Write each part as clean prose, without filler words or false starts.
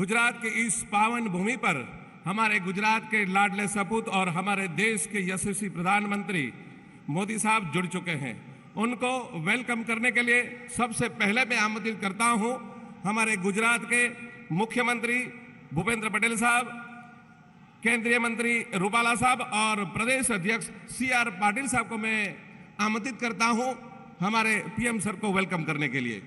गुजरात की इस पावन भूमि पर हमारे गुजरात के लाडले सपूत और हमारे देश के यशस्वी प्रधानमंत्री मोदी साहब जुड़ चुके हैं। उनको वेलकम करने के लिए सबसे पहले मैं आमंत्रित करता हूं हमारे गुजरात के मुख्यमंत्री भूपेंद्र पटेल साहब, केंद्रीय मंत्री रूपाला साहब और प्रदेश अध्यक्ष CR पाटिल साहब को मैं आमंत्रित करता हूं हमारे PM सर को वेलकम करने के लिए।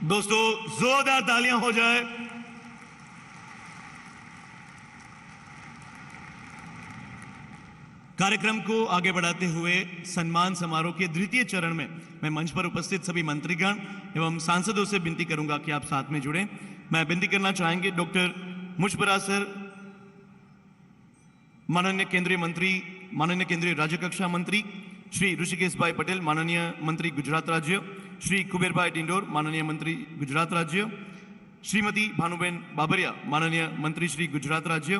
दोस्तों जोरदार तालियां हो जाए। कार्यक्रम को आगे बढ़ाते हुए सम्मान समारोह के द्वितीय चरण में मैं मंच पर उपस्थित सभी मंत्रीगण एवं सांसदों से विनती करूंगा कि आप साथ में जुड़ें। मैं विनती करना चाहेंगे डॉक्टर मुशबरा सर, माननीय केंद्रीय मंत्री, माननीय केंद्रीय राज्य कक्षा मंत्री श्री ऋषिकेश भाई पटेल, माननीय मंत्री गुजरात राज्य, श्री कुबेर भाई डिंडोर, माननीय मंत्री गुजरात राज्य, श्रीमती भानुबेन बाबरिया, माननीय मंत्री श्री गुजरात राज्य,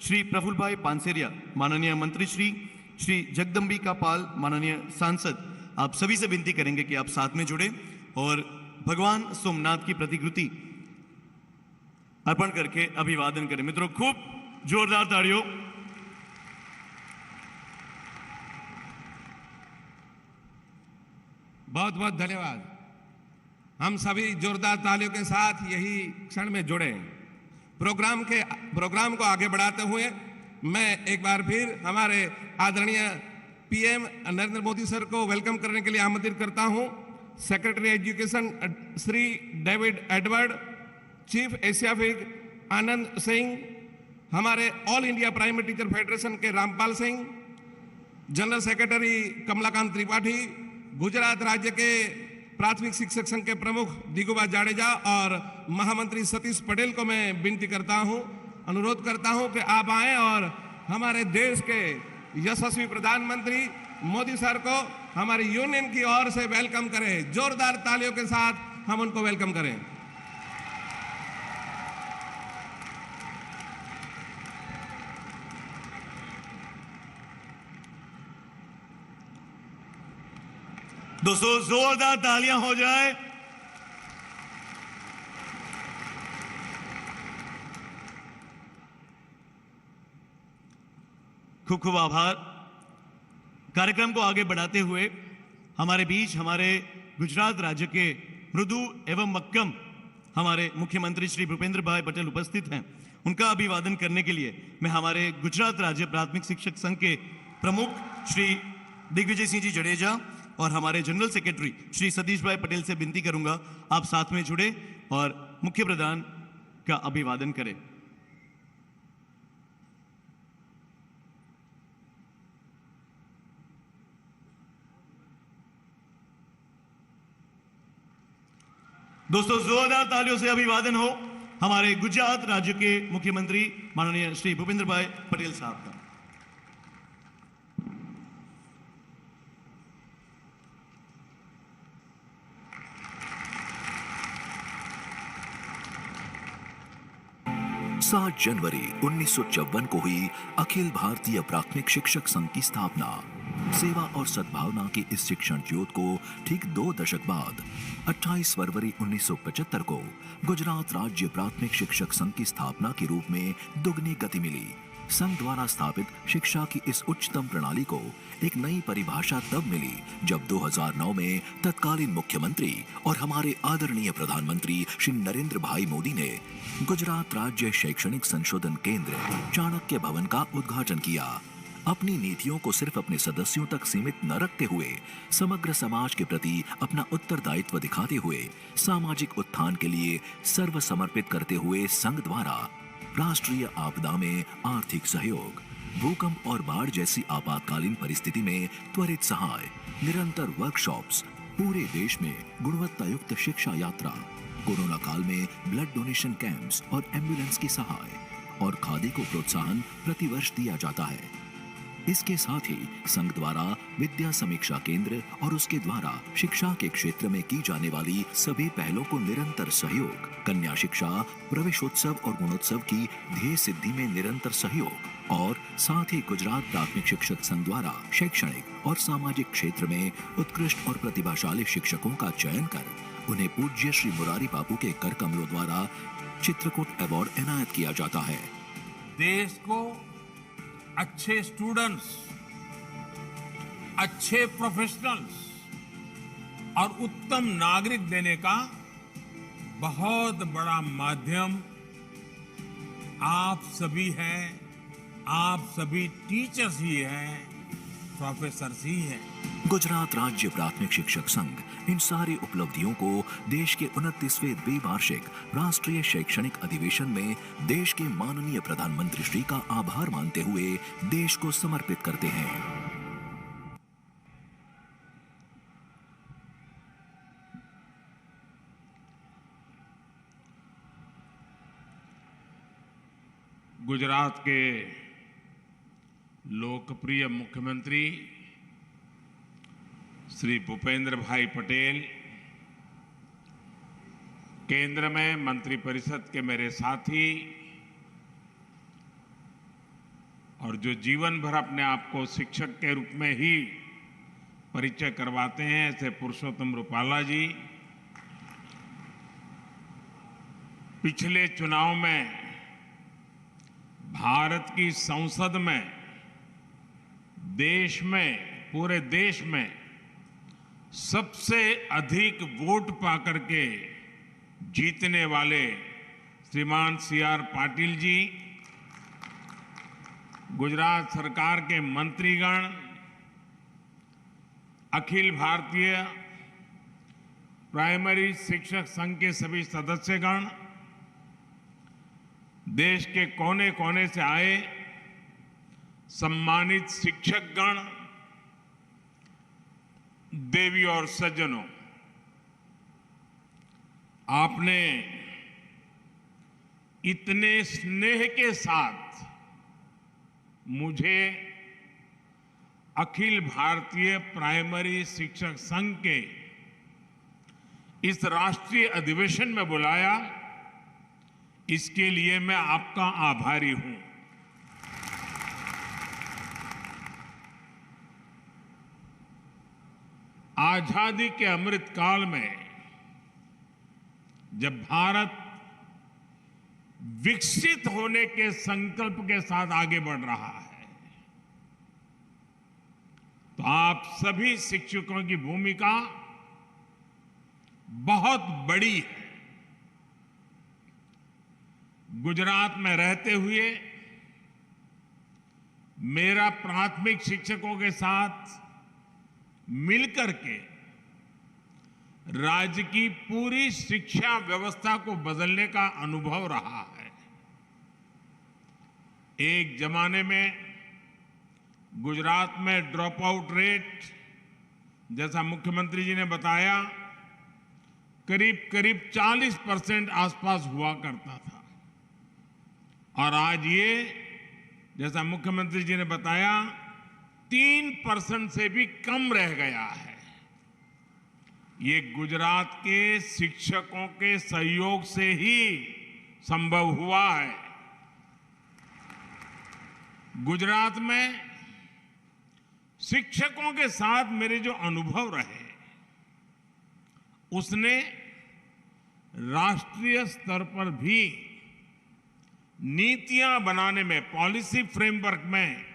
श्री प्रफुल्ल भाई पानसेरिया, माननीय मंत्री श्री जगदम्बिका पाल, माननीय सांसद, आप सभी से विनती करेंगे कि आप साथ में जुड़े और भगवान सोमनाथ की प्रतिकृति अर्पण करके अभिवादन करें। मित्रों, खूब जोरदार तालियों। बहुत बहुत धन्यवाद। हम सभी जोरदार तालियों के साथ यही क्षण में जुड़े। प्रोग्राम को आगे बढ़ाते हुए मैं एक बार फिर हमारे आदरणीय PM नरेंद्र मोदी सर को वेलकम करने के लिए आमंत्रित करता हूं। Secretary education Shri David Edward, chief एशियाफिक आनंद सिंह, हमारे all India primary teacher federation के रामपाल सिंह, जनरल सेक्रेटरी कमलाकांत त्रिपाठी, गुजरात राज्य के प्राथमिक शिक्षक संघ के प्रमुख दिगुबा जाडेजा और महामंत्री सतीश पटेल को मैं विनती करता हूं, अनुरोध करता हूं कि आप आएं और हमारे देश के यशस्वी प्रधानमंत्री मोदी सर को हमारी यूनियन की ओर से वेलकम करें। जोरदार तालियों के साथ हम उनको वेलकम करें। दोस्तों जोरदार तालियां हो जाए। खूब खूब आभार। कार्यक्रम को आगे बढ़ाते हुए हमारे बीच हमारे गुजरात राज्य के मृदु एवं मक्कम हमारे मुख्यमंत्री श्री भूपेंद्र भाई पटेल उपस्थित हैं। उनका अभिवादन करने के लिए मैं हमारे गुजरात राज्य प्राथमिक शिक्षक संघ के प्रमुख श्री दिग्विजय सिंह जी जडेजा और हमारे जनरल सेक्रेटरी श्री सतीश भाई पटेल से विनती करूंगा आप साथ में जुड़े और मुख्य प्रधान का अभिवादन करें। दोस्तों जोरदार तालियों से अभिवादन हो हमारे गुजरात राज्य के मुख्यमंत्री माननीय श्री भूपेंद्र भाई पटेल साहब का। सात जनवरी 1954 को हुई अखिल भारतीय प्राथमिक शिक्षक संघ की स्थापना। सेवा और सद्भावना की इस शिक्षण ज्योत को ठीक 2 दशक बाद 28 फरवरी 1975 को गुजरात राज्य प्राथमिक शिक्षक संघ की स्थापना के रूप में दुगनी गति मिली। संघ द्वारा स्थापित शिक्षा की इस उच्चतम प्रणाली को एक नई परिभाषा तब मिली जब 2009 में तत्कालीन मुख्यमंत्री और हमारे आदरणीय प्रधानमंत्री श्री नरेंद्र भाई मोदी ने गुजरात राज्य शैक्षणिक संशोधन केंद्र चाणक्य भवन का उद्घाटन किया। अपनी नीतियों को सिर्फ अपने सदस्यों तक सीमित न रखते हुए समग्र समाज के प्रति अपना उत्तरदायित्व दिखाते हुए सामाजिक उत्थान के लिए सर्वसमर्पित करते हुए संघ द्वारा राष्ट्रीय आपदा में आर्थिक सहयोग, भूकंप और बाढ़ जैसी आपातकालीन परिस्थिति में त्वरित सहाय, निरंतर वर्कशॉप्स, पूरे देश में गुणवत्ता युक्त शिक्षा यात्रा, कोरोना काल में ब्लड डोनेशन कैंप्स और एम्बुलेंस की सहाय और खादी को प्रोत्साहन प्रतिवर्ष दिया जाता है। इसके साथ ही संघ द्वारा विद्या समीक्षा केंद्र और उसके द्वारा शिक्षा के क्षेत्र में की जाने वाली सभी पहलों को निरंतर सहयोग, कन्या शिक्षा, प्रवेशोत्सव और गुणोत्सव की ध्येय सिद्धि में निरंतर सहयोग और साथ ही गुजरात प्राथमिक शिक्षक संघ द्वारा शैक्षणिक और सामाजिक क्षेत्र में उत्कृष्ट और प्रतिभाशाली शिक्षकों का चयन कर उन्हें पूज्य श्री मुरारी बापू के कर कमलों द्वारा चित्रकूट अवार्ड एनायत किया जाता है। देश को अच्छे स्टूडेंट्स, अच्छे प्रोफेशनल्स और उत्तम नागरिक देने का बहुत बड़ा माध्यम आप सभी हैं, आप सभी टीचर्स ही हैं, प्रोफेसर्स ही हैं। गुजरात राज्य प्राथमिक शिक्षक संघ इन सारी उपलब्धियों को देश के 29वें द्विवार्षिक राष्ट्रीय शैक्षणिक अधिवेशन में देश के माननीय प्रधानमंत्री श्री का आभार मानते हुए देश को समर्पित करते हैं। गुजरात के लोकप्रिय मुख्यमंत्री श्री भूपेंद्र भाई पटेल, केंद्र में मंत्रिपरिषद के मेरे साथी और जो जीवन भर अपने आप को शिक्षक के रूप में ही परिचय करवाते हैं, ऐसे पुरुषोत्तम रूपाला जी, पिछले चुनाव में भारत की संसद में देश में, पूरे देश में सबसे अधिक वोट पाकर के जीतने वाले श्रीमान सी.आर. पाटिल जी, गुजरात सरकार के मंत्रीगण, अखिल भारतीय प्राइमरी शिक्षक संघ के सभी सदस्यगण, देश के कोने कोने से आए सम्मानित शिक्षकगण, देवी और सज्जनों, आपने इतने स्नेह के साथ मुझे अखिल भारतीय प्राइमरी शिक्षक संघ के इस राष्ट्रीय अधिवेशन में बुलाया, इसके लिए मैं आपका आभारी हूं। आजादी के अमृत काल में जब भारत विकसित होने के संकल्प के साथ आगे बढ़ रहा है, तो आप सभी शिक्षकों की भूमिका बहुत बड़ी है। गुजरात में रहते हुए मेरा प्राथमिक शिक्षकों के साथ मिलकर के राज्य की पूरी शिक्षा व्यवस्था को बदलने का अनुभव रहा है। एक जमाने में गुजरात में ड्रॉप आउट रेट, जैसा मुख्यमंत्री जी ने बताया, करीब करीब 40% आसपास हुआ करता था, और आज ये, जैसा मुख्यमंत्री जी ने बताया, 3% से भी कम रह गया है। ये गुजरात के शिक्षकों के सहयोग से ही संभव हुआ है। गुजरात में शिक्षकों के साथ मेरे जो अनुभव रहे, उसने राष्ट्रीय स्तर पर भी नीतियां बनाने में, पॉलिसी फ्रेमवर्क में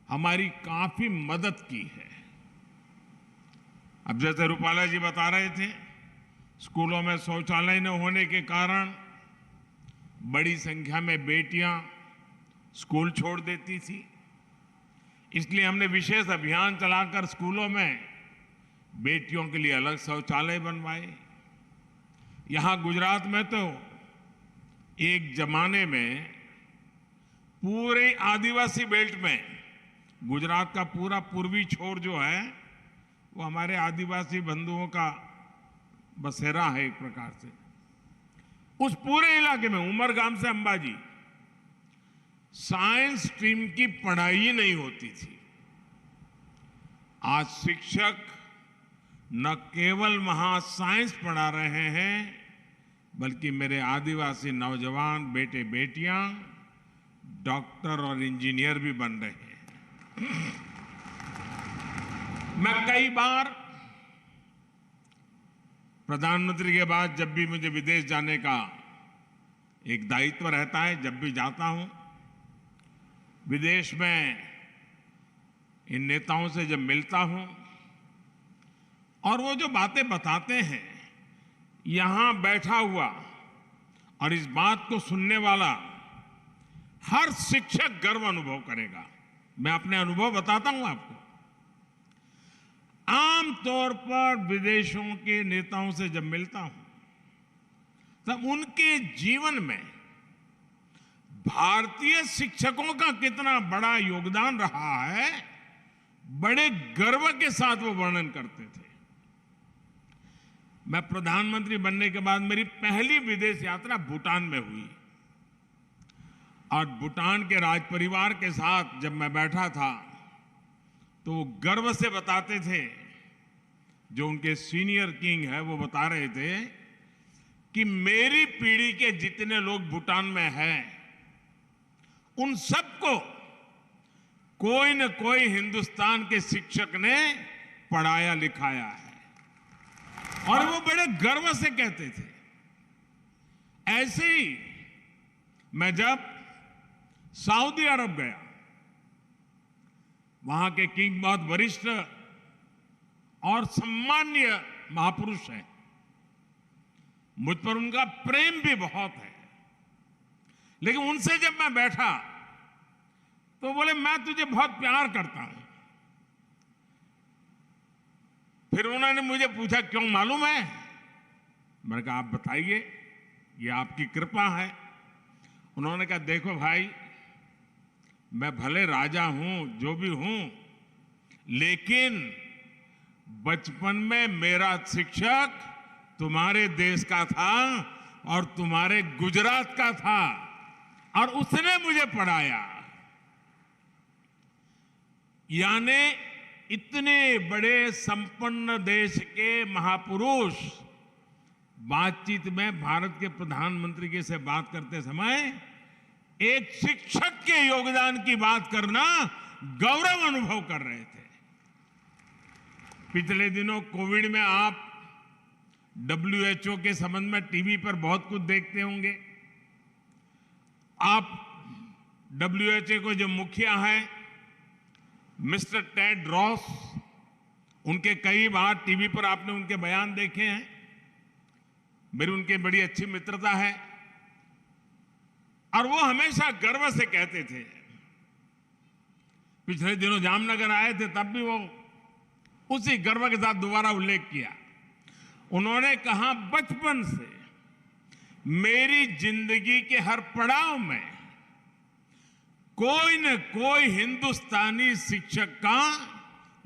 हमारी काफी मदद की है। अब जैसे रूपाला जी बता रहे थे, स्कूलों में शौचालय न होने के कारण बड़ी संख्या में बेटियां स्कूल छोड़ देती थी, इसलिए हमने विशेष अभियान चलाकर स्कूलों में बेटियों के लिए अलग शौचालय बनवाए। यहां गुजरात में तो एक जमाने में पूरे आदिवासी बेल्ट में, गुजरात का पूरा पूर्वी छोर जो है वो हमारे आदिवासी बंधुओं का बसेरा है एक प्रकार से। उस पूरे इलाके में उमरगाम से अंबाजी साइंस स्ट्रीम की पढ़ाई ही नहीं होती थी। आज शिक्षक न केवल वहां साइंस पढ़ा रहे हैं, बल्कि मेरे आदिवासी नौजवान बेटे बेटियां डॉक्टर और इंजीनियर भी बन रहे हैं। मैं कई बार प्रधानमंत्री के बाद जब भी मुझे विदेश जाने का एक दायित्व रहता है, जब भी जाता हूं, विदेश में इन नेताओं से जब मिलता हूं और वो जो बातें बताते हैं, यहां बैठा हुआ और इस बात को सुनने वाला हर शिक्षक गर्व अनुभव करेगा। मैं अपने अनुभव बताता हूं आपको। आमतौर पर विदेशों के नेताओं से जब मिलता हूं, तब उनके जीवन में भारतीय शिक्षकों का कितना बड़ा योगदान रहा है, बड़े गर्व के साथ वो वर्णन करते थे। मैं प्रधानमंत्री बनने के बाद मेरी पहली विदेश यात्रा भूटान में हुई और भूटान के राज परिवार के साथ जब मैं बैठा था, तो वो गर्व से बताते थे, जो उनके सीनियर किंग है वो बता रहे थे कि मेरी पीढ़ी के जितने लोग भूटान में हैं, उन सबको कोई न कोई हिंदुस्तान के शिक्षक ने पढ़ाया लिखाया है। और वो बड़े गर्व से कहते थे। ऐसे ही मैं जब सऊदी अरब गया, वहां के किंग बहुत वरिष्ठ और सम्मान्य महापुरुष हैं, मुझ पर उनका प्रेम भी बहुत है। लेकिन उनसे जब मैं बैठा तो बोले मैं तुझे बहुत प्यार करता हूं। फिर उन्होंने मुझे पूछा क्यों मालूम है? मैंने कहा आप बताइए, ये आपकी कृपा है। उन्होंने कहा देखो भाई, मैं भले राजा हूं, जो भी हूं, लेकिन बचपन में मेरा शिक्षक तुम्हारे देश का था और तुम्हारे गुजरात का था और उसने मुझे पढ़ाया। यानी इतने बड़े संपन्न देश के महापुरुष बातचीत में भारत के प्रधानमंत्री के से बात करते समय एक शिक्षक के योगदान की बात करना गौरव अनुभव कर रहे थे। पिछले दिनों कोविड में आप WHO के संबंध में टीवी पर बहुत कुछ देखते होंगे। आप WHO को जो मुखिया है मिस्टर टेड रॉस, उनके कई बार टीवी पर आपने उनके बयान देखे हैं। मेरी उनकी बड़ी अच्छी मित्रता है और वो हमेशा गर्व से कहते थे। पिछले दिनों जामनगर आए थे, तब भी वो उसी गर्व के साथ दोबारा उल्लेख किया। उन्होंने कहा बचपन से मेरी जिंदगी के हर पड़ाव में कोई न कोई हिंदुस्तानी शिक्षक का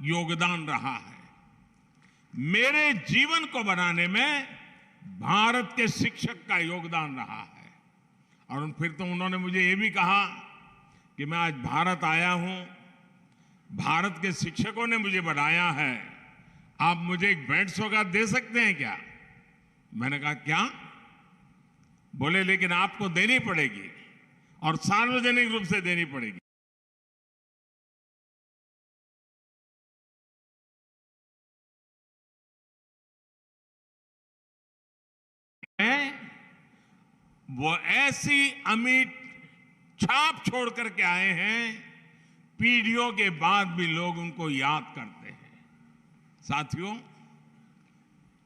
योगदान रहा है। मेरे जीवन को बनाने में भारत के शिक्षक का योगदान रहा है। और फिर तो उन्होंने मुझे ये भी कहा कि मैं आज भारत आया हूं, भारत के शिक्षकों ने मुझे बनाया है, आप मुझे एक भेंट सौगात दे सकते हैं क्या? मैंने कहा क्या? बोले लेकिन आपको देनी पड़ेगी और सार्वजनिक रूप से देनी पड़ेगी। वो ऐसी अमिट छाप छोड़ करके आए हैं, पीढ़ियों के बाद भी लोग उनको याद करते हैं। साथियों,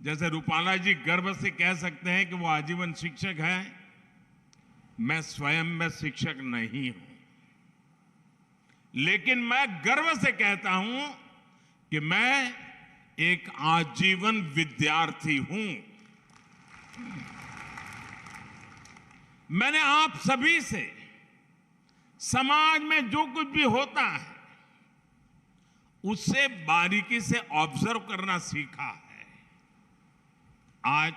जैसे रूपाला जी गर्व से कह सकते हैं कि वो आजीवन शिक्षक हैं, मैं स्वयं में शिक्षक नहीं हूं, लेकिन मैं गर्व से कहता हूं कि मैं एक आजीवन विद्यार्थी हूं। मैंने आप सभी से समाज में जो कुछ भी होता है उससे बारीकी से ऑब्जर्व करना सीखा है। आज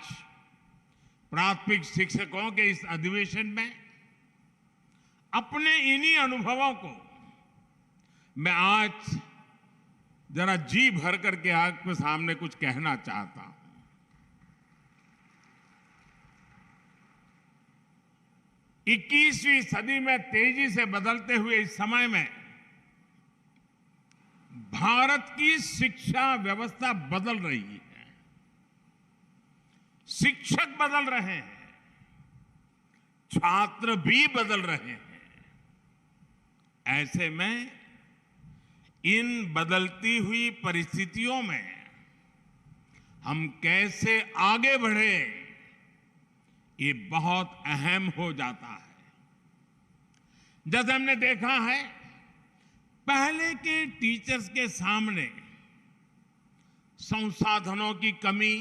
प्राथमिक शिक्षकों के इस अधिवेशन में अपने इन्हीं अनुभवों को मैं आज जरा जी भर करके आपके सामने कुछ कहना चाहता हूं। 21वीं सदी में तेजी से बदलते हुए इस समय में भारत की शिक्षा व्यवस्था बदल रही है, शिक्षक बदल रहे हैं, छात्र भी बदल रहे हैं। ऐसे में इन बदलती हुई परिस्थितियों में हम कैसे आगे बढ़े, ये बहुत अहम हो जाता है। जैसे हमने देखा है, पहले के टीचर्स के सामने संसाधनों की कमी,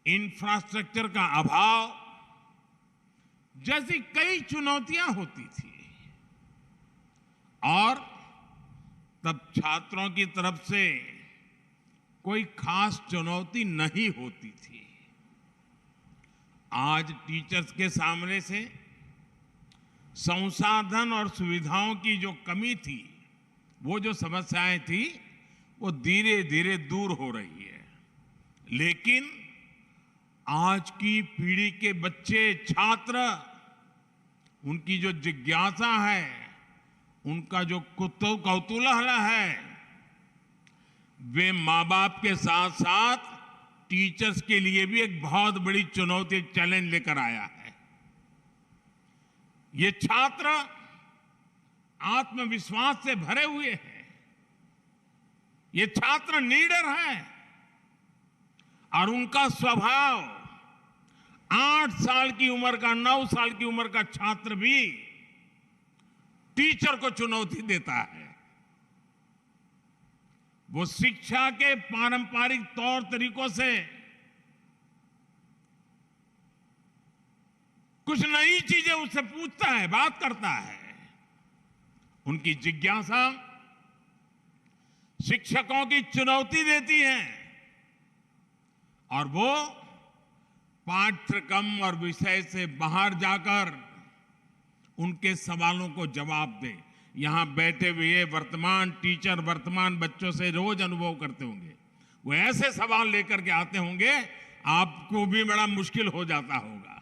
इंफ्रास्ट्रक्चर का अभाव जैसी कई चुनौतियां होती थी और तब छात्रों की तरफ से कोई खास चुनौती नहीं होती थी। आज टीचर्स के सामने से संसाधन और सुविधाओं की जो कमी थी, वो जो समस्याएं थी, वो धीरे धीरे दूर हो रही है। लेकिन आज की पीढ़ी के बच्चे, छात्र, उनकी जो जिज्ञासा है, उनका जो कौतूहल है, वे माँ बाप के साथ साथ टीचर्स के लिए भी एक बहुत बड़ी चुनौती, एक चैलेंज लेकर आया है। ये छात्र आत्मविश्वास से भरे हुए हैं, ये छात्र नीडर हैं और उनका स्वभाव 8 साल की उम्र का, 9 साल की उम्र का छात्र भी टीचर को चुनौती देता है। वो शिक्षा के पारंपरिक तौर तरीकों से कुछ नई चीजें उससे पूछता है, बात करता है। उनकी जिज्ञासा शिक्षकों की चुनौती देती है और वो पाठ्यक्रम और विषय से बाहर जाकर उनके सवालों को जवाब दे। यहां बैठे हुए वर्तमान टीचर वर्तमान बच्चों से रोज अनुभव करते होंगे, वो ऐसे सवाल लेकर के आते होंगे, आपको भी बड़ा मुश्किल हो जाता होगा।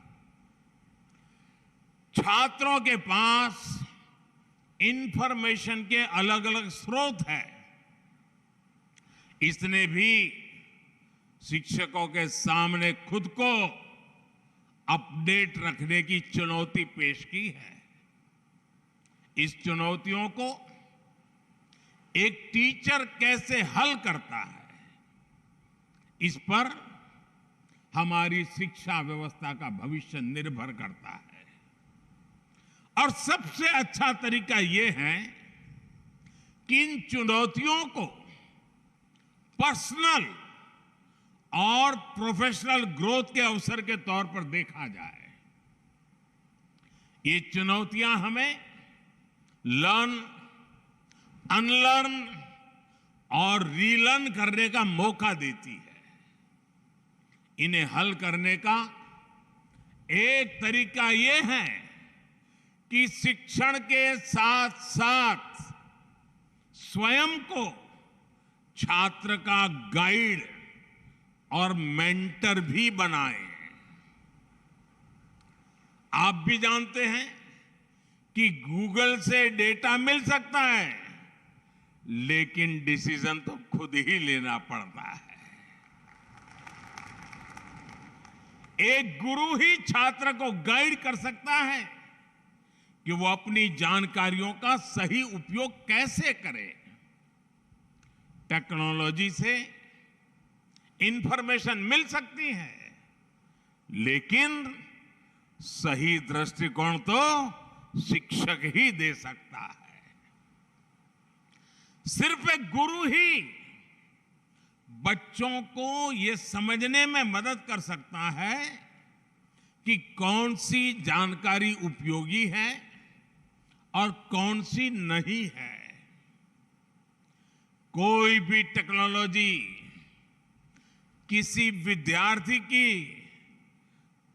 छात्रों के पास इंफॉर्मेशन के अलग अलग स्रोत हैं, इसने भी शिक्षकों के सामने खुद को अपडेट रखने की चुनौती पेश की है। इस चुनौतियों को एक टीचर कैसे हल करता है, इस पर हमारी शिक्षा व्यवस्था का भविष्य निर्भर करता है। और सबसे अच्छा तरीका यह है कि इन चुनौतियों को पर्सनल और प्रोफेशनल ग्रोथ के अवसर के तौर पर देखा जाए। ये चुनौतियां हमें लर्न, अनलर्न और रीलर्न करने का मौका देती है। इन्हें हल करने का एक तरीका यह है कि शिक्षण के साथ साथ स्वयं को छात्र का गाइड और मेंटर भी बनाएं। आप भी जानते हैं कि गूगल से डेटा मिल सकता है, लेकिन डिसीजन तो खुद ही लेना पड़ता है। एक गुरु ही छात्र को गाइड कर सकता है कि वो अपनी जानकारियों का सही उपयोग कैसे करे। टेक्नोलॉजी से इंफॉर्मेशन मिल सकती है, लेकिन सही दृष्टिकोण तो शिक्षक ही दे सकता है। सिर्फ एक गुरु ही बच्चों को यह समझने में मदद कर सकता है कि कौन सी जानकारी उपयोगी है और कौन सी नहीं है। कोई भी टेक्नोलॉजी किसी विद्यार्थी की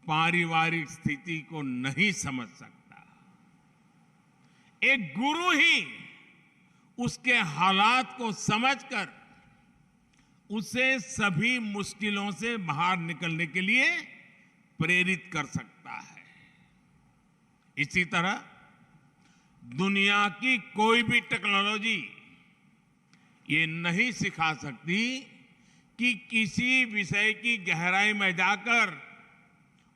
पारिवारिक स्थिति को नहीं समझ सकता। एक गुरु ही उसके हालात को समझकर उसे सभी मुश्किलों से बाहर निकलने के लिए प्रेरित कर सकता है। इसी तरह दुनिया की कोई भी टेक्नोलॉजी ये नहीं सिखा सकती कि किसी विषय की गहराई में जाकर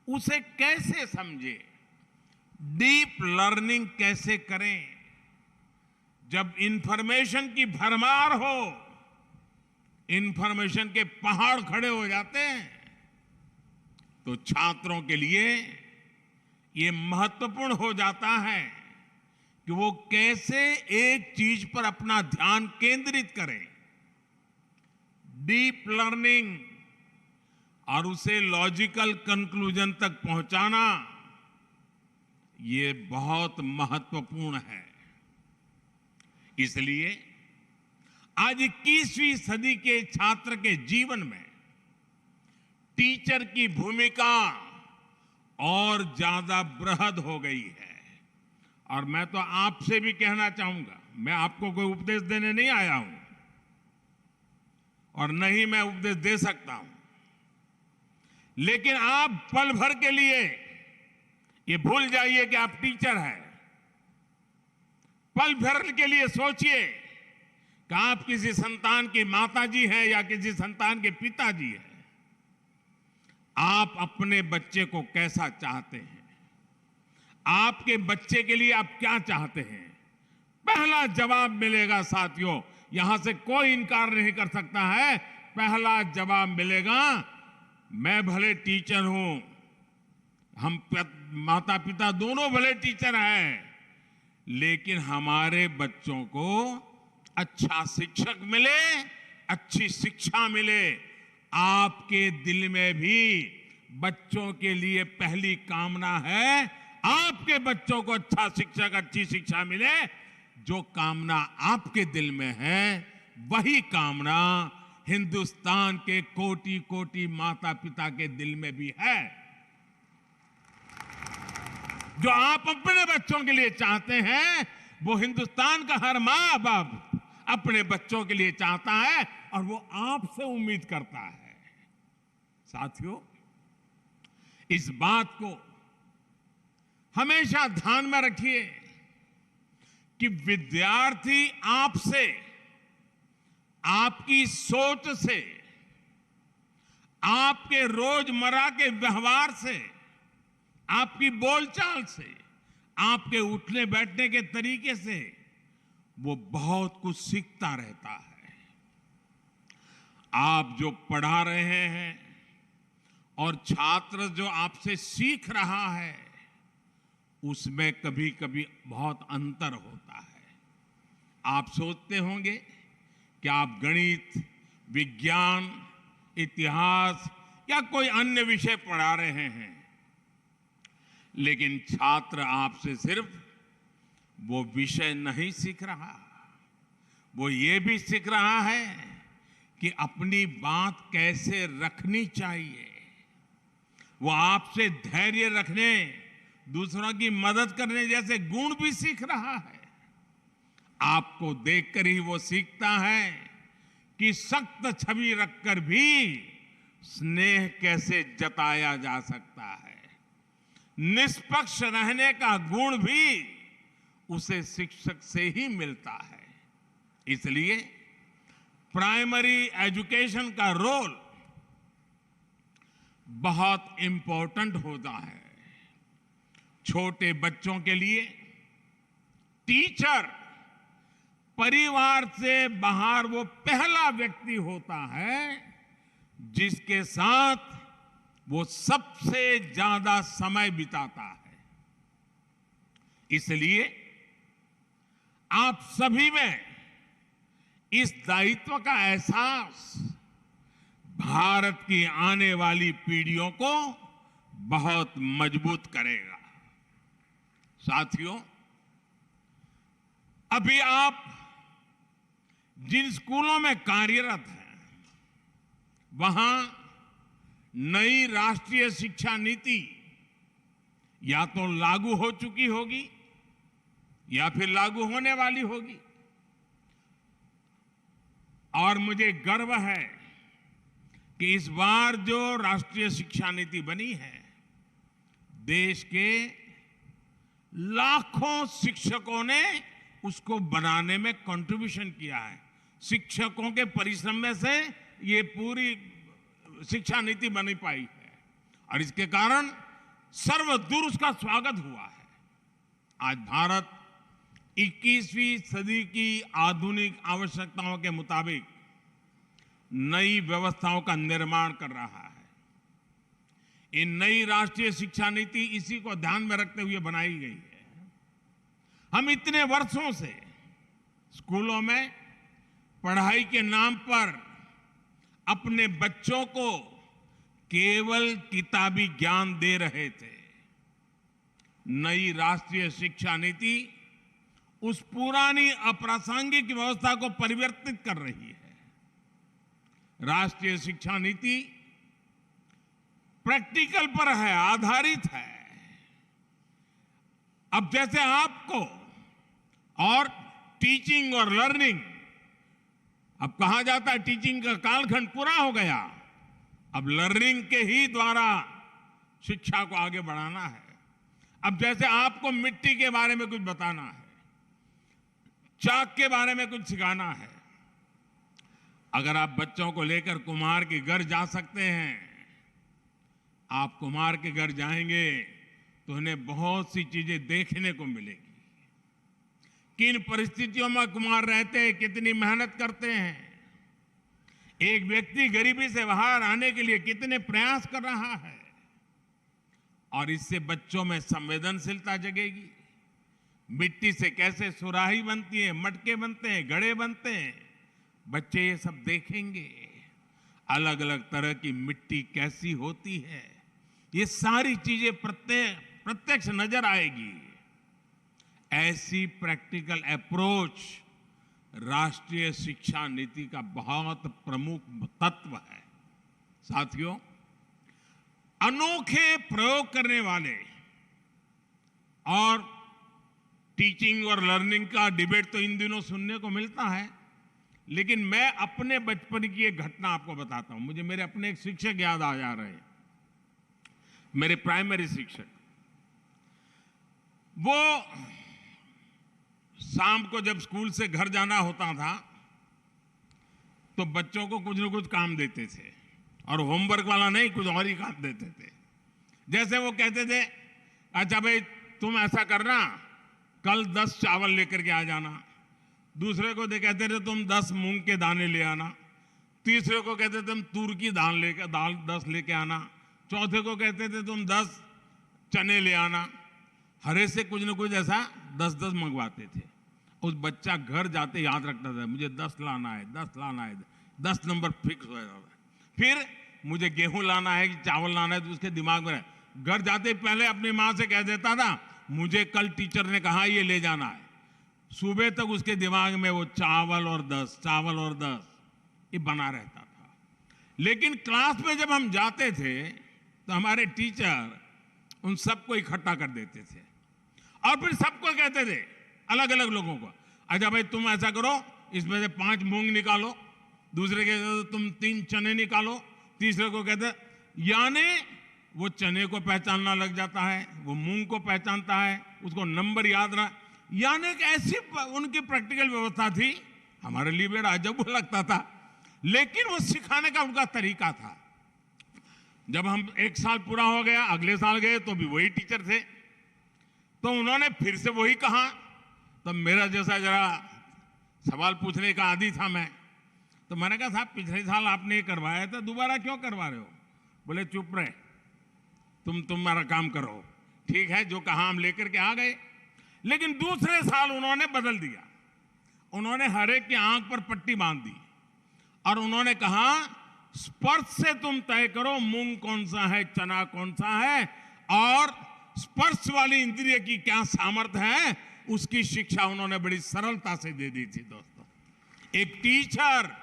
उसे कैसे समझे, डीप लर्निंग कैसे करें। जब इंफॉर्मेशन की भरमार हो, इंफॉर्मेशन के पहाड़ खड़े हो जाते हैं, तो छात्रों के लिए ये महत्वपूर्ण हो जाता है कि वो कैसे एक चीज पर अपना ध्यान केंद्रित करें। डीप लर्निंग और उसे लॉजिकल कंक्लूजन तक पहुंचाना ये बहुत महत्वपूर्ण है। इसलिए आज 21वीं सदी के छात्र के जीवन में टीचर की भूमिका और ज्यादा बृहद हो गई है। और मैं तो आपसे भी कहना चाहूंगा, मैं आपको कोई उपदेश देने नहीं आया हूं और न ही मैं उपदेश दे सकता हूं, लेकिन आप पल भर के लिए ये भूल जाइए कि आप टीचर हैं। पल भर के लिए सोचिए कि आप किसी संतान की माताजी हैं या किसी संतान के पिताजी हैं। आप अपने बच्चे को कैसा चाहते हैं? आपके बच्चे के लिए आप क्या चाहते हैं? पहला जवाब मिलेगा साथियों, यहां से कोई इनकार नहीं कर सकता है। पहला जवाब मिलेगा, मैं भले टीचर हूं, हम माता पिता दोनों भले टीचर हैं, लेकिन हमारे बच्चों को अच्छा शिक्षक मिले, अच्छी शिक्षा मिले। आपके दिल में भी बच्चों के लिए पहली कामना है, आपके बच्चों को अच्छा शिक्षक, अच्छी शिक्षा मिले। जो कामना आपके दिल में है, वही कामना हिंदुस्तान के कोटि कोटि माता पिता के दिल में भी है। जो आप अपने बच्चों के लिए चाहते हैं, वो हिंदुस्तान का हर माँ बाप अपने बच्चों के लिए चाहता है और वो आपसे उम्मीद करता है। साथियों, इस बात को हमेशा ध्यान में रखिए कि विद्यार्थी आपसे, आपकी सोच से, आपके रोजमर्रा के व्यवहार से, आपकी बोलचाल से, आपके उठने बैठने के तरीके से वो बहुत कुछ सीखता रहता है। आप जो पढ़ा रहे हैं और छात्र जो आपसे सीख रहा है, उसमें कभी कभी बहुत अंतर होता है। आप सोचते होंगे कि आप गणित, विज्ञान, इतिहास या कोई अन्य विषय पढ़ा रहे हैं, लेकिन छात्र आपसे सिर्फ वो विषय नहीं सीख रहा, वो ये भी सीख रहा है कि अपनी बात कैसे रखनी चाहिए। वो आपसे धैर्य रखने, दूसरों की मदद करने जैसे गुण भी सीख रहा है। आपको देखकर ही वो सीखता है कि सख्त छवि रखकर भी स्नेह कैसे जताया जा सकता है। निष्पक्ष रहने का गुण भी उसे शिक्षक से ही मिलता है। इसलिए प्राइमरी एजुकेशन का रोल बहुत इंपॉर्टेंट होता है। छोटे बच्चों के लिए टीचर परिवार से बाहर वो पहला व्यक्ति होता है जिसके साथ वो सबसे ज्यादा समय बिताता है। इसलिए आप सभी में इस दायित्व का एहसास भारत की आने वाली पीढ़ियों को बहुत मजबूत करेगा। साथियों, अभी आप जिन स्कूलों में कार्यरत हैं, वहां नई राष्ट्रीय शिक्षा नीति या तो लागू हो चुकी होगी या फिर लागू होने वाली होगी। और मुझे गर्व है कि इस बार जो राष्ट्रीय शिक्षा नीति बनी है, देश के लाखों शिक्षकों ने उसको बनाने में कंट्रीब्यूशन किया है। शिक्षकों के परिश्रम में से ये पूरी शिक्षा नीति बनी पाई है और इसके कारण सर्वदूर उसका स्वागत हुआ है। आज भारत 21वीं सदी की आधुनिक आवश्यकताओं के मुताबिक नई व्यवस्थाओं का निर्माण कर रहा है। इन नई राष्ट्रीय शिक्षा नीति इसी को ध्यान में रखते हुए बनाई गई है। हम इतने वर्षों से स्कूलों में पढ़ाई के नाम पर अपने बच्चों को केवल किताबी ज्ञान दे रहे थे। नई राष्ट्रीय शिक्षा नीति उस पुरानी अप्रासंगिक व्यवस्था को परिवर्तित कर रही है। राष्ट्रीय शिक्षा नीति प्रैक्टिकल पर है, आधारित है। अब जैसे आपको और टीचिंग और लर्निंग, अब कहा जाता है टीचिंग का कालखंड पूरा हो गया, अब लर्निंग के ही द्वारा शिक्षा को आगे बढ़ाना है। अब जैसे आपको मिट्टी के बारे में कुछ बताना है, चाक के बारे में कुछ सिखाना है, अगर आप बच्चों को लेकर कुम्हार के घर जा सकते हैं, आप कुम्हार के घर जाएंगे तो उन्हें बहुत सी चीजें देखने को मिलेगी। किन परिस्थितियों में कुम्हार रहते हैं, कितनी मेहनत करते हैं, एक व्यक्ति गरीबी से बाहर आने के लिए कितने प्रयास कर रहा है, और इससे बच्चों में संवेदनशीलता जगेगी। मिट्टी से कैसे सुराही बनती है, मटके बनते हैं, घड़े बनते हैं, बच्चे ये सब देखेंगे। अलग अलग तरह की मिट्टी कैसी होती है, ये सारी चीजें प्रत्यक्ष नजर आएगी। ऐसी प्रैक्टिकल अप्रोच राष्ट्रीय शिक्षा नीति का बहुत प्रमुख तत्व है। साथियों, अनोखे प्रयोग करने वाले और टीचिंग और लर्निंग का डिबेट तो इन दिनों सुनने को मिलता है, लेकिन मैं अपने बचपन की एक घटना आपको बताता हूं। मुझे मेरे अपने एक शिक्षक याद आ जा रहे हैं, मेरे प्राइमरी शिक्षक। वो शाम को जब स्कूल से घर जाना होता था तो बच्चों को कुछ न कुछ काम देते थे, और होमवर्क वाला नहीं, कुछ और ही काम देते थे। जैसे वो कहते थे, अच्छा भाई तुम ऐसा करना, कल 10 चावल लेकर के आ जाना। दूसरे को कहते थे तुम 10 मूंग के दाने ले आना। तीसरे को कहते थे तुम तूर की दाल 10 लेके आना। चौथे को कहते थे तुम 10 चने ले आना। हरे से कुछ न कुछ ऐसा 10-10 मंगवाते थे। उस बच्चा घर जाते याद रखता था, मुझे 10 लाना है, 10 लाना है, 10 नंबर फिक्स हो जाता था। फिर मुझे गेहूं लाना है कि चावल लाना है, तो उसके दिमाग में घर जाते पहले अपनी माँ से कह देता था, मुझे कल टीचर ने कहा ये ले जाना है। सुबह तक उसके दिमाग में वो चावल और 10 ये बना रहता था। लेकिन क्लास में जब हम जाते थे तो हमारे टीचर उन सबको इकट्ठा कर देते थे और फिर सबको कहते थे, अलग अलग लोगों को, अच्छा भाई तुम ऐसा करो, इसमें से 5 मूंग निकालो। दूसरे कहते थे तुम 3 चने निकालो। तीसरे को कहते, यानी वो चने को पहचानना लग जाता है, वो मूंग को पहचानता है, उसको नंबर याद रहा। यानी कि ऐसी उनकी प्रैक्टिकल व्यवस्था थी, हमारे लिए बड़ा अजब लगता था, लेकिन वो सिखाने का उनका तरीका था। जब हम 1 साल पूरा हो गया, अगले साल गए तो भी वही टीचर थे, तो उन्होंने फिर से वही कहा। तो मेरा जैसा जरा सवाल पूछने का आदी था मैं, तो मैंने कहा साहब पिछले साल आपने ये करवाया था, दोबारा क्यों करवा रहे हो? बोले चुप रहे, तुम्हारा काम करो। ठीक है, जो कहा हम लेकर के आ गए। लेकिन दूसरे साल उन्होंने बदल दिया। उन्होंने हर एक की आंख पर पट्टी बांध दी और उन्होंने कहा स्पर्श से तुम तय करो मूंग कौन सा है, चना कौन सा है, और स्पर्श वाली इंद्रिय की क्या सामर्थ्य है, उसकी शिक्षा उन्होंने बड़ी सरलता से दे दी थी। दोस्तों, एक टीचर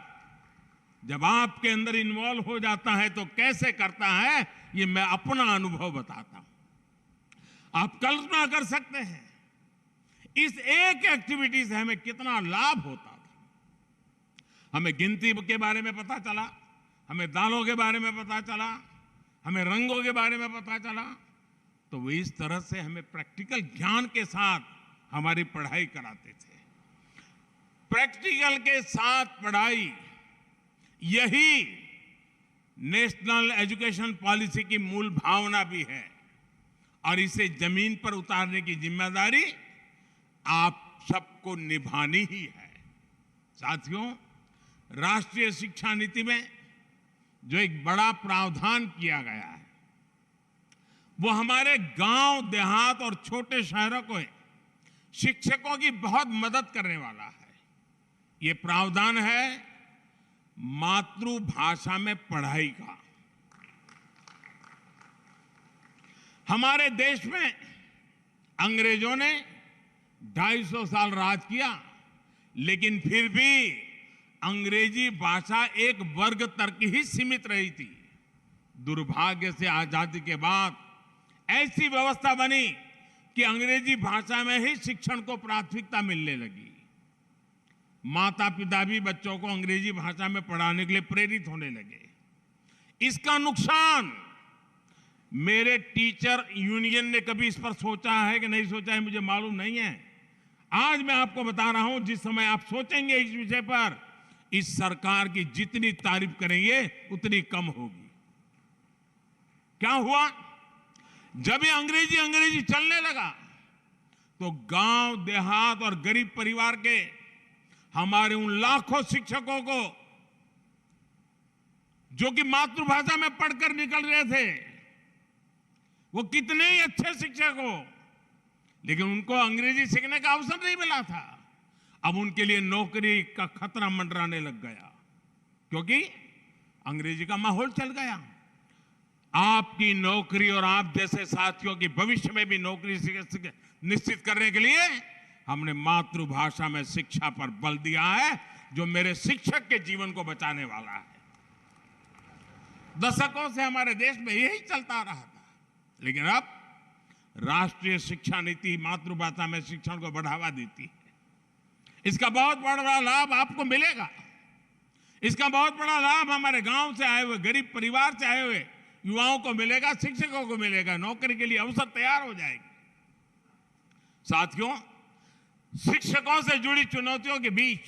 जब आपके अंदर इन्वॉल्व हो जाता है तो कैसे करता है, ये मैं अपना अनुभव बताता हूं। आप कल्पना कर सकते हैं, इस एक एक्टिविटी से हमें कितना लाभ होता था। हमें गिनती के बारे में पता चला, हमें दालों के बारे में पता चला, हमें रंगों के बारे में पता चला। तो वो इस तरह से हमें प्रैक्टिकल ज्ञान के साथ हमारी पढ़ाई कराते थे। प्रैक्टिकल के साथ पढ़ाई, यही नेशनल एजुकेशन पॉलिसी की मूल भावना भी है और इसे जमीन पर उतारने की जिम्मेदारी आप सबको निभानी ही है। साथियों, राष्ट्रीय शिक्षा नीति में जो एक बड़ा प्रावधान किया गया है, वो हमारे गांव, देहात और छोटे शहरों को शिक्षकों की बहुत मदद करने वाला है। ये प्रावधान है मातृभाषा में पढ़ाई का। हमारे देश में अंग्रेजों ने 250 साल राज किया, लेकिन फिर भी अंग्रेजी भाषा एक वर्ग तक ही सीमित रही थी। दुर्भाग्य से आजादी के बाद ऐसी व्यवस्था बनी कि अंग्रेजी भाषा में ही शिक्षण को प्राथमिकता मिलने लगी। माता पिता भी बच्चों को अंग्रेजी भाषा में पढ़ाने के लिए प्रेरित होने लगे। इसका नुकसान मेरे टीचर यूनियन ने कभी इस पर सोचा है कि नहीं सोचा है मुझे मालूम नहीं है। आज मैं आपको बता रहा हूं, जिस समय आप सोचेंगे इस विषय पर, इस सरकार की जितनी तारीफ करेंगे उतनी कम होगी। क्या हुआ? जब ये अंग्रेजी चलने लगा तो गांव, देहात और गरीब परिवार के हमारे उन लाखों शिक्षकों को जो कि मातृभाषा में पढ़कर निकल रहे थे, वो कितने ही अच्छे शिक्षक हो, लेकिन उनको अंग्रेजी सीखने का अवसर नहीं मिला था। अब उनके लिए नौकरी का खतरा मंडराने लग गया, क्योंकि अंग्रेजी का माहौल चल गया। आपकी नौकरी और आप जैसे साथियों की भविष्य में भी नौकरी निश्चित करने के लिए हमने मातृभाषा में शिक्षा पर बल दिया है, जो मेरे शिक्षक के जीवन को बचाने वाला है। दशकों से हमारे देश में यही चलता रहा था, लेकिन अब राष्ट्रीय शिक्षा नीति मातृभाषा में शिक्षण को बढ़ावा देती है। इसका बहुत बड़ा लाभ आपको मिलेगा। इसका बहुत बड़ा लाभ हमारे गांव से आए हुए, गरीब परिवार से आए हुए युवाओं को मिलेगा, शिक्षकों को मिलेगा। नौकरी के लिए अवसर तैयार हो जाएगी। साथियों, शिक्षकों से जुड़ी चुनौतियों के बीच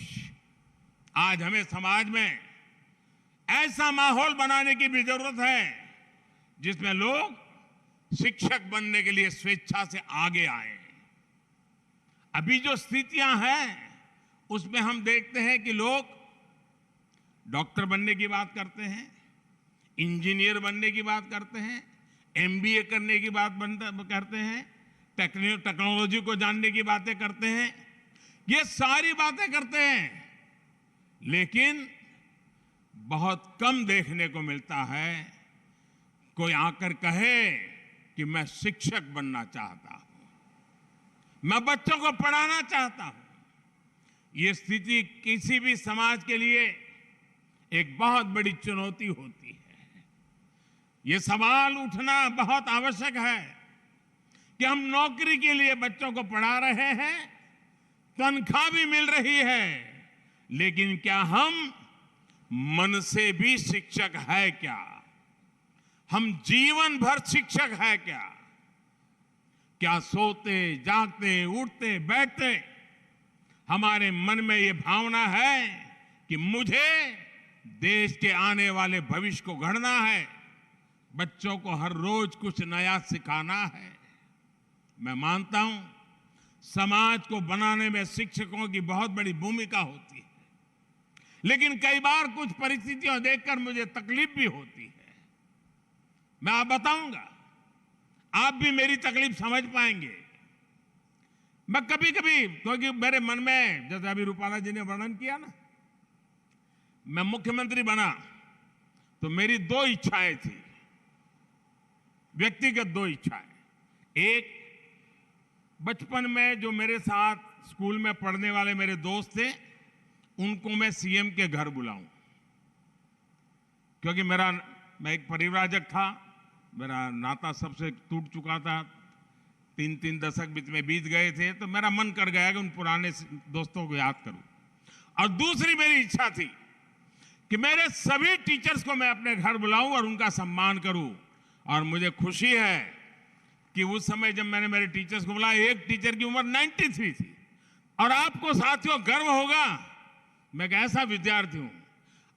आज हमें समाज में ऐसा माहौल बनाने की भी जरूरत है जिसमें लोग शिक्षक बनने के लिए स्वेच्छा से आगे आए। अभी जो स्थितियां हैं उसमें हम देखते हैं कि लोग डॉक्टर बनने की बात करते हैं, इंजीनियर बनने की बात करते हैं, एमबीए करने की बात करते हैं, टेक्नोलॉजी को जानने की बातें करते हैं। ये सारी बातें करते हैं, लेकिन बहुत कम देखने को मिलता है कोई आकर कहे कि मैं शिक्षक बनना चाहता हूं, मैं बच्चों को पढ़ाना चाहता हूं। ये स्थिति किसी भी समाज के लिए एक बहुत बड़ी चुनौती होती है। ये सवाल उठना बहुत आवश्यक है कि हम नौकरी के लिए बच्चों को पढ़ा रहे हैं, तनख्वाह भी मिल रही है, लेकिन क्या हम मन से भी शिक्षक है क्या? हम जीवन भर शिक्षक है क्या? क्या सोते जागते उठते बैठते हमारे मन में ये भावना है कि मुझे देश के आने वाले भविष्य को गढ़ना है, बच्चों को हर रोज कुछ नया सिखाना है? मैं मानता हूं समाज को बनाने में शिक्षकों की बहुत बड़ी भूमिका होती है, लेकिन कई बार कुछ परिस्थितियां देखकर मुझे तकलीफ भी होती है। मैं आप बताऊंगा, आप भी मेरी तकलीफ समझ पाएंगे। मैं कभी कभी, क्योंकि मेरे मन में, जैसे अभी रूपाला जी ने वर्णन किया ना, मैं मुख्यमंत्री बना तो मेरी दो इच्छाएं थी, व्यक्तिगत दो इच्छाएं। एक, बचपन में जो मेरे साथ स्कूल में पढ़ने वाले मेरे दोस्त थे, उनको मैं सीएम के घर बुलाऊं, क्योंकि मैं एक परिव्राजक था, मेरा नाता सबसे टूट चुका था। 3 दशक बीच में बीत गए थे, तो मेरा मन कर गया कि उन पुराने दोस्तों को याद करूं। और दूसरी मेरी इच्छा थी कि मेरे सभी टीचर्स को मैं अपने घर बुलाऊं और उनका सम्मान करूं। और मुझे खुशी है कि उस समय जब मैंने मेरे टीचर्स को बुलाया, एक टीचर की उम्र 93 थी। और आपको साथियों गर्व होगा, मैं एक ऐसा विद्यार्थी हूं,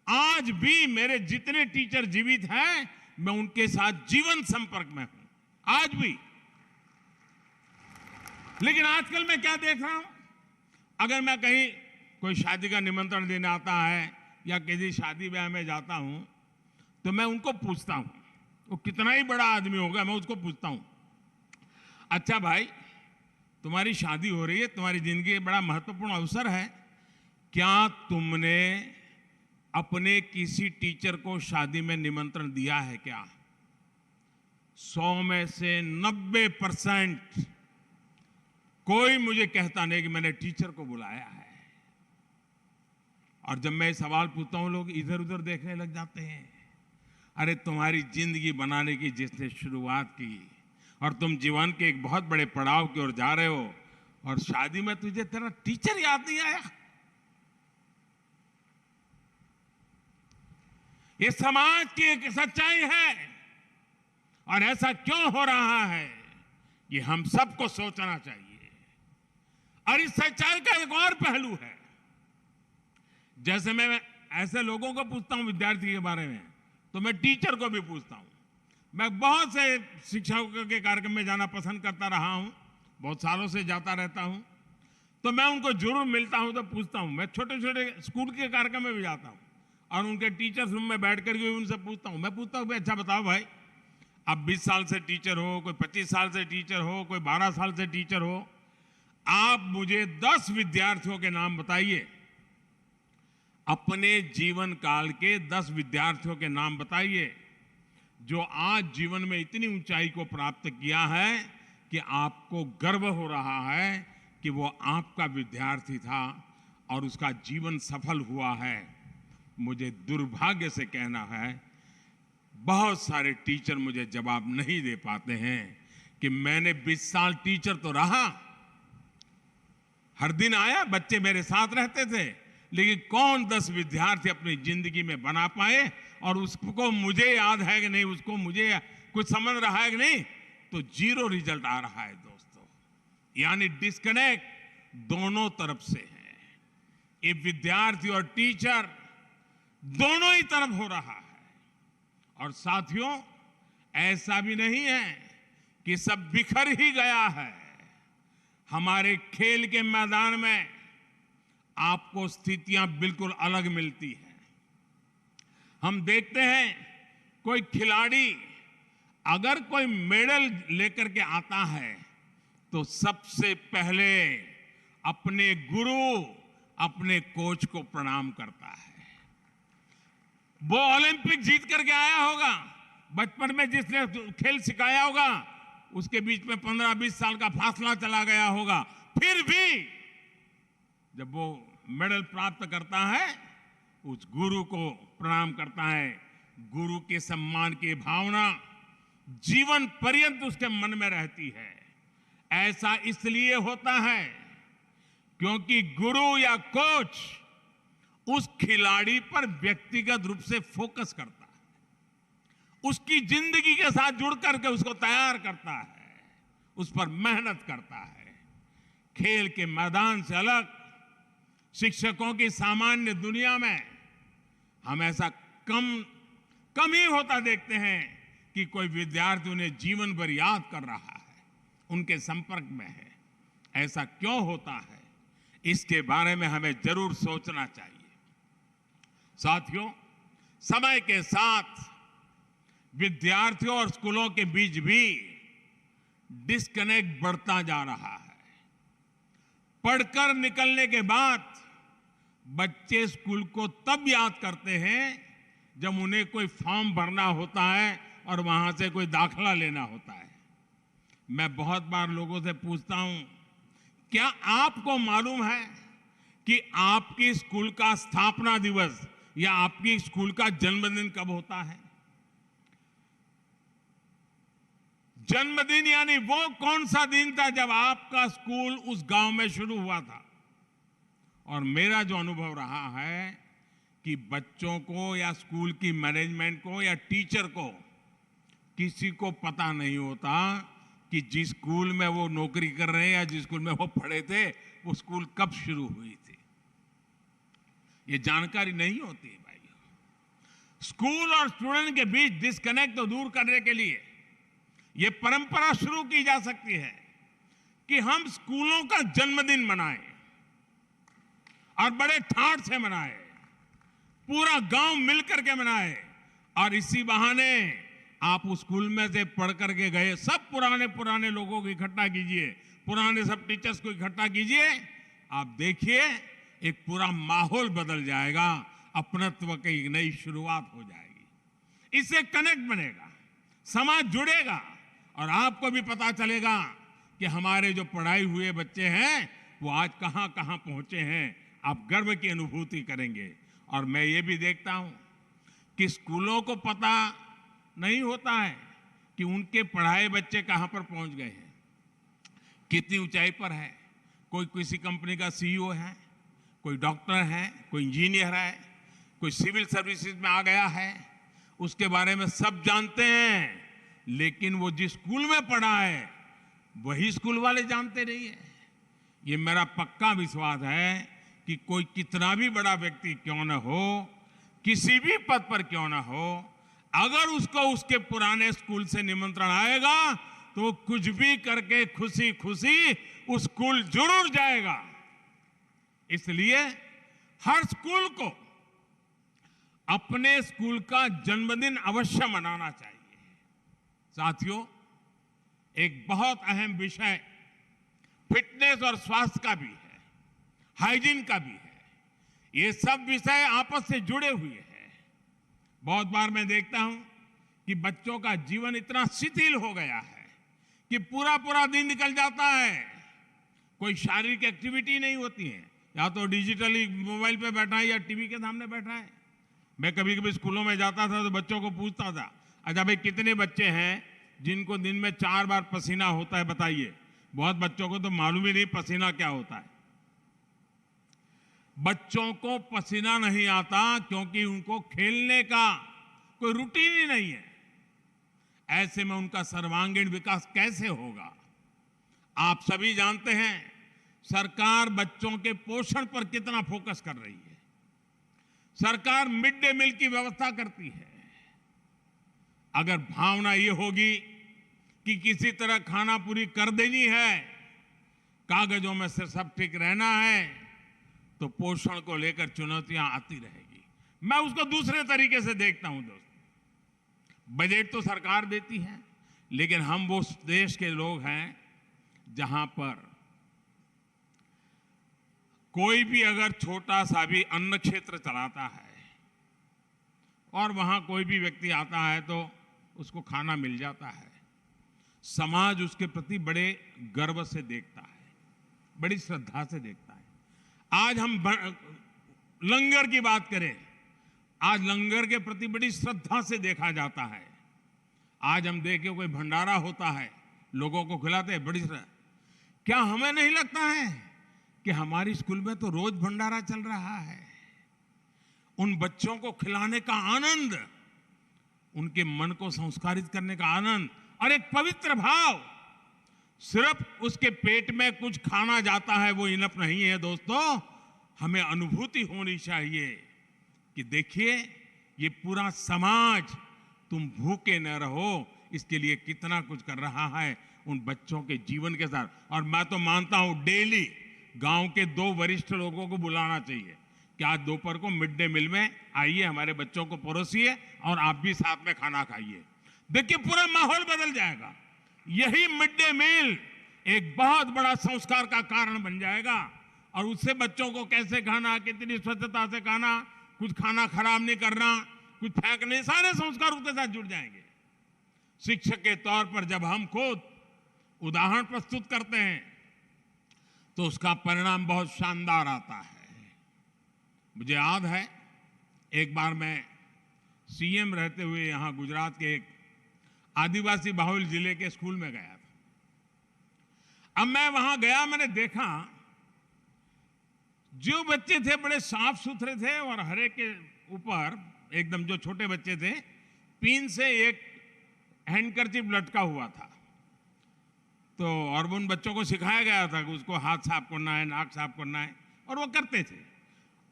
आज भी मेरे जितने टीचर जीवित हैं, मैं उनके साथ जीवन संपर्क में हूं, आज भी। लेकिन आजकल मैं क्या देख रहा हूं, अगर मैं कहीं कोई शादी का निमंत्रण देने आता है या किसी शादी ब्याह में जाता हूं, तो मैं उनको पूछता हूं, वो कितना ही बड़ा आदमी होगा, मैं उसको पूछता हूं, अच्छा भाई, तुम्हारी शादी हो रही है, तुम्हारी जिंदगी का बड़ा महत्वपूर्ण अवसर है, क्या तुमने अपने किसी टीचर को शादी में निमंत्रण दिया है क्या? 100 में से 90% कोई मुझे कहता नहीं कि मैंने टीचर को बुलाया है। और जब मैं सवाल पूछता हूं, लोग इधर उधर देखने लग जाते हैं। अरे तुम्हारी जिंदगी बनाने की जिसने शुरुआत की, और तुम जीवन के एक बहुत बड़े पड़ाव की ओर जा रहे हो, और शादी में तुझे तेरा टीचर याद नहीं आया? ये समाज की एक सच्चाई है। और ऐसा क्यों हो रहा है, ये हम सबको सोचना चाहिए। और इस सच्चाई का एक और पहलू है, जैसे मैं ऐसे लोगों को पूछता हूं विद्यार्थी के बारे में, तो मैं टीचर को भी पूछता हूं। मैं बहुत से शिक्षकों के कार्यक्रम में जाना पसंद करता रहा हूं, बहुत सालों से जाता रहता हूं, तो मैं उनको जरूर मिलता हूं, तो पूछता हूं। मैं छोटे छोटे स्कूल के कार्यक्रम में भी जाता हूं और उनके टीचर्स रूम में बैठ करके उनसे पूछता हूं। मैं पूछता हूं भाई, अच्छा बताओ भाई, आप 20 साल से टीचर हो, कोई 25 साल से टीचर हो, कोई 12 साल से टीचर हो, आप मुझे 10 विद्यार्थियों के नाम बताइए, अपने जीवन काल के 10 विद्यार्थियों के नाम बताइए जो आज जीवन में इतनी ऊंचाई को प्राप्त किया है कि आपको गर्व हो रहा है कि वो आपका विद्यार्थी था और उसका जीवन सफल हुआ है। मुझे दुर्भाग्य से कहना है, बहुत सारे टीचर मुझे जवाब नहीं दे पाते हैं कि मैंने 20 साल टीचर तो रहा, हर दिन आया, बच्चे मेरे साथ रहते थे, लेकिन कौन 10 विद्यार्थी अपनी जिंदगी में बना पाए, और उसको मुझे याद है कि नहीं, उसको मुझे कुछ समझ रहा है कि नहीं, तो 0 रिजल्ट आ रहा है दोस्तों। यानी डिस्कनेक्ट दोनों तरफ से है, ये विद्यार्थी और टीचर दोनों ही तरफ हो रहा है। और साथियों, ऐसा भी नहीं है कि सब बिखर ही गया है। हमारे खेल के मैदान में आपको स्थितियां बिल्कुल अलग मिलती हैं। हम देखते हैं कोई खिलाड़ी अगर कोई मेडल लेकर के आता है तो सबसे पहले अपने गुरु, अपने कोच को प्रणाम करता है। वो ओलंपिक जीत करके आया होगा, बचपन में जिसने खेल सिखाया होगा, उसके बीच में 15-20 साल का फासला चला गया होगा, फिर भी जब वो मेडल प्राप्त करता है, उस गुरु को प्रणाम करता है। गुरु के सम्मान की भावना जीवन पर्यंत उसके मन में रहती है। ऐसा इसलिए होता है क्योंकि गुरु या कोच उस खिलाड़ी पर व्यक्तिगत रूप से फोकस करता है, उसकी जिंदगी के साथ जुड़ करके उसको तैयार करता है, उस पर मेहनत करता है। खेल के मैदान से अलग शिक्षकों की सामान्य दुनिया में हम ऐसा कम ही होता देखते हैं कि कोई विद्यार्थी उन्हें जीवन भर याद कर रहा है, उनके संपर्क में है। ऐसा क्यों होता है, इसके बारे में हमें जरूर सोचना चाहिए। साथियों, समय के साथ विद्यार्थियों और स्कूलों के बीच भी डिस्कनेक्ट बढ़ता जा रहा है। पढ़कर निकलने के बाद बच्चे स्कूल को तब याद करते हैं जब उन्हें कोई फॉर्म भरना होता है और वहां से कोई दाखला लेना होता है। मैं बहुत बार लोगों से पूछता हूं, क्या आपको मालूम है कि आपकी स्कूल का स्थापना दिवस या आपकी स्कूल का जन्मदिन कब होता है? जन्मदिन यानी वो कौन सा दिन था जब आपका स्कूल उस गांव में शुरू हुआ था। और मेरा जो अनुभव रहा है कि बच्चों को या स्कूल की मैनेजमेंट को या टीचर को किसी को पता नहीं होता कि जिस स्कूल में वो नौकरी कर रहे हैं या जिस स्कूल में वो पढ़े थे वो स्कूल कब शुरू हुई थी, ये जानकारी नहीं होती है भाई। स्कूल और स्टूडेंट के बीच डिस्कनेक्ट को दूर करने के लिए ये परंपरा शुरू की जा सकती है कि हम स्कूलों का जन्मदिन मनाएं और बड़े ठाट से मनाएं, पूरा गांव मिलकर के मनाए। और इसी बहाने आप उस स्कूल में से पढ़ करके गए सब पुराने लोगों को इकट्ठा कीजिए, पुराने सब टीचर्स को इकट्ठा कीजिए। आप देखिए एक पूरा माहौल बदल जाएगा, अपनत्व की एक नई शुरुआत हो जाएगी। इससे कनेक्ट बनेगा, समाज जुड़ेगा और आपको भी पता चलेगा कि हमारे जो पढ़ाई हुए बच्चे हैं वो आज कहां कहां पहुंचे हैं। आप गर्व की अनुभूति करेंगे। और मैं ये भी देखता हूं कि स्कूलों को पता नहीं होता है कि उनके पढ़ाए बच्चे कहां पर पहुंच गए हैं, कितनी ऊंचाई पर है। कोई किसी कंपनी का सीईओ है, कोई डॉक्टर है, कोई इंजीनियर है, कोई सिविल सर्विसेज में आ गया है, उसके बारे में सब जानते हैं। लेकिन वो जिस स्कूल में पढ़ा है वही स्कूल वाले जानते नहीं है। ये मेरा पक्का विश्वास है कि कोई कितना भी बड़ा व्यक्ति क्यों न हो, किसी भी पद पर क्यों न हो, अगर उसको उसके पुराने स्कूल से निमंत्रण आएगा तो वो कुछ भी करके खुशी खुशी उस स्कूल जरूर जाएगा। इसलिए हर स्कूल को अपने स्कूल का जन्मदिन अवश्य मनाना चाहिए। साथियों, एक बहुत अहम विषय फिटनेस और स्वास्थ्य का भी है, हाइजीन का भी है। ये सब विषय आपस से जुड़े हुए हैं। बहुत बार मैं देखता हूं कि बच्चों का जीवन इतना शिथिल हो गया है कि पूरा पूरा दिन निकल जाता है, कोई शारीरिक एक्टिविटी नहीं होती है, या तो डिजिटली मोबाइल पे बैठा है या टीवी के सामने बैठा है। मैं कभी कभी स्कूलों में जाता था तो बच्चों को पूछता था, अच्छा भाई कितने बच्चे हैं जिनको दिन में 4 बार पसीना होता है, बताइए। बहुत बच्चों को तो मालूम ही नहीं पसीना क्या होता है। बच्चों को पसीना नहीं आता क्योंकि उनको खेलने का कोई रूटीन ही नहीं है। ऐसे में उनका सर्वांगीण विकास कैसे होगा? आप सभी जानते हैं सरकार बच्चों के पोषण पर कितना फोकस कर रही है। सरकार मिड डे मील की व्यवस्था करती है। अगर भावना ये होगी कि किसी तरह खाना पूरी कर देनी है, कागजों में से सब ठीक रहना है, तो पोषण को लेकर चुनौतियां आती रहेगी। मैं उसको दूसरे तरीके से देखता हूं दोस्तों। बजट तो सरकार देती है, लेकिन हम वो देश के लोग हैं जहां पर कोई भी अगर छोटा सा भी अन्न क्षेत्र चलाता है और वहां कोई भी व्यक्ति आता है तो उसको खाना मिल जाता है, समाज उसके प्रति बड़े गर्व से देखता है, बड़ी श्रद्धा से देखता है। आज हम लंगर की बात करें, आज लंगर के प्रति बड़ी श्रद्धा से देखा जाता है। आज हम देखें कोई भंडारा होता है, लोगों को खिलाते हैं, बड़ी श्रद्धा। क्या हमें नहीं लगता है कि हमारी स्कूल में तो रोज भंडारा चल रहा है? उन बच्चों को खिलाने का आनंद, उनके मन को संस्कारित करने का आनंद और एक पवित्र भाव, सिर्फ उसके पेट में कुछ खाना जाता है वो इनफ नहीं है दोस्तों। हमें अनुभूति होनी चाहिए कि देखिए ये पूरा समाज, तुम भूखे न रहो इसके लिए कितना कुछ कर रहा है उन बच्चों के जीवन के साथ। और मैं तो मानता हूं डेली गांव के 2 वरिष्ठ लोगों को बुलाना चाहिए कि आज दोपहर को मिड डे मील में आइए, हमारे बच्चों को परोसिए और आप भी साथ में खाना खाइए। देखिए पूरा माहौल बदल जाएगा। यही मिड डे मील एक बहुत बड़ा संस्कार का कारण बन जाएगा। और उससे बच्चों को कैसे खाना, कितनी स्वच्छता से खाना, कुछ खाना खराब नहीं करना, कुछ फेंकने, सारे संस्कार उसके साथ जुड़ जाएंगे। शिक्षक के तौर पर जब हम खुद उदाहरण प्रस्तुत करते हैं तो उसका परिणाम बहुत शानदार आता है। मुझे याद है एक बार मैं सीएम रहते हुए यहां गुजरात के एक आदिवासी बाहुल जिले के स्कूल में गया था। अब मैं वहां गया, मैंने देखा जो बच्चे थे बड़े साफ सुथरे थे और हर एक के ऊपर एकदम, जो छोटे बच्चे थे, पिन से एक हैंडकरचिप लटका हुआ था। तो और उन बच्चों को सिखाया गया था कि उसको हाथ साफ करना है, नाक साफ करना है, और वो करते थे।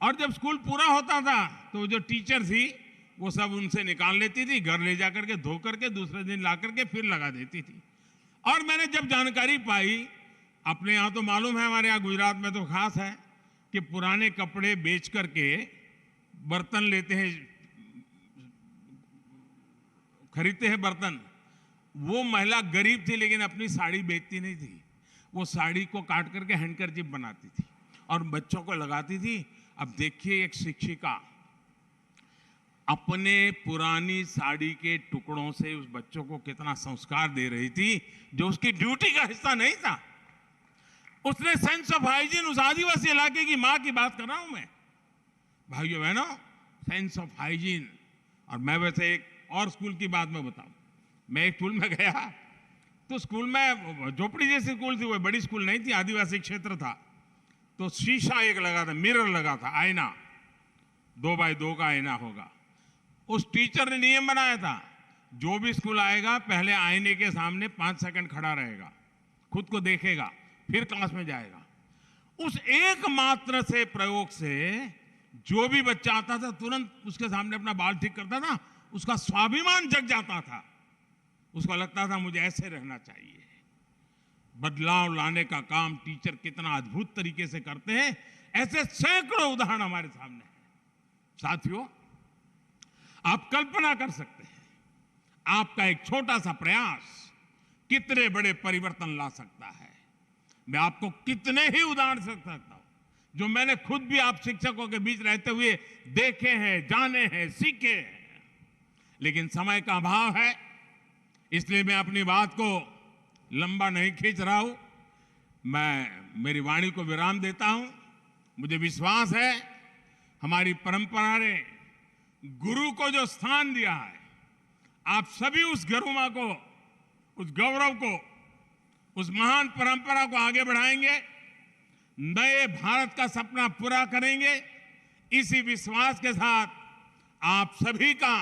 और जब स्कूल पूरा होता था तो जो टीचर थी वो सब उनसे निकाल लेती थी, घर ले जा करके धो करके दूसरे दिन ला करके फिर लगा देती थी। और मैंने जब जानकारी पाई, अपने यहाँ तो मालूम है, हमारे यहाँ गुजरात में तो खास है कि पुराने कपड़े बेच करके बर्तन लेते हैं, खरीदते हैं बर्तन। वो महिला गरीब थी लेकिन अपनी साड़ी बेचती नहीं थी, वो साड़ी को काट करके हैंडकरचिप बनाती थी और बच्चों को लगाती थी। अब देखिए, एक शिक्षिका अपने पुरानी साड़ी के टुकड़ों से उस बच्चों को कितना संस्कार दे रही थी, जो उसकी ड्यूटी का हिस्सा नहीं था। उसने सेंस ऑफ हाइजीन, उस आदिवासी इलाके की मां की बात कर रहा हूं मैं, भाइयों बहनों, सेंस ऑफ हाइजीन। और मैं वैसे एक और स्कूल की बात में बताऊं, मैं एक स्कूल में गया तो स्कूल में झोपड़ी जैसी स्कूल थी, वो बड़ी स्कूल नहीं थी, आदिवासी क्षेत्र था। तो शीशा एक लगा था, मिरर लगा था, आईना, 2 बाय 2 का आईना होगा। उस टीचर ने नियम बनाया था, जो भी स्कूल आएगा पहले आईने के सामने 5 सेकंड खड़ा रहेगा, खुद को देखेगा, फिर क्लास में जाएगा। उस एकमात्र से प्रयोग से जो भी बच्चा आता था तुरंत उसके सामने अपना बाल ठीक करता था, उसका स्वाभिमान जग जाता था, उसको लगता था मुझे ऐसे रहना चाहिए। बदलाव लाने का काम टीचर कितना अद्भुत तरीके से करते हैं, ऐसे सैकड़ों उदाहरण हमारे सामने हैं। साथियों, आप कल्पना कर सकते हैं, आपका एक छोटा सा प्रयास कितने बड़े परिवर्तन ला सकता है। मैं आपको कितने ही उदाहरण से सकता हूं, जो मैंने खुद भी आप शिक्षकों के बीच रहते हुए देखे हैं, जाने हैं, सीखे हैं। लेकिन समय का अभाव है, इसलिए मैं अपनी बात को लंबा नहीं खींच रहा हूं। मैं मेरी वाणी को विराम देता हूं। मुझे विश्वास है हमारी परंपरा ने गुरु को जो स्थान दिया है, आप सभी उस गरिमा को, उस गौरव को, उस महान परंपरा को आगे बढ़ाएंगे, नए भारत का सपना पूरा करेंगे। इसी विश्वास के साथ आप सभी का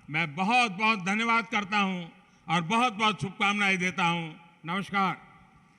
मैं बहुत बहुत धन्यवाद करता हूं और बहुत बहुत शुभकामनाएं देता हूं। नमस्कार।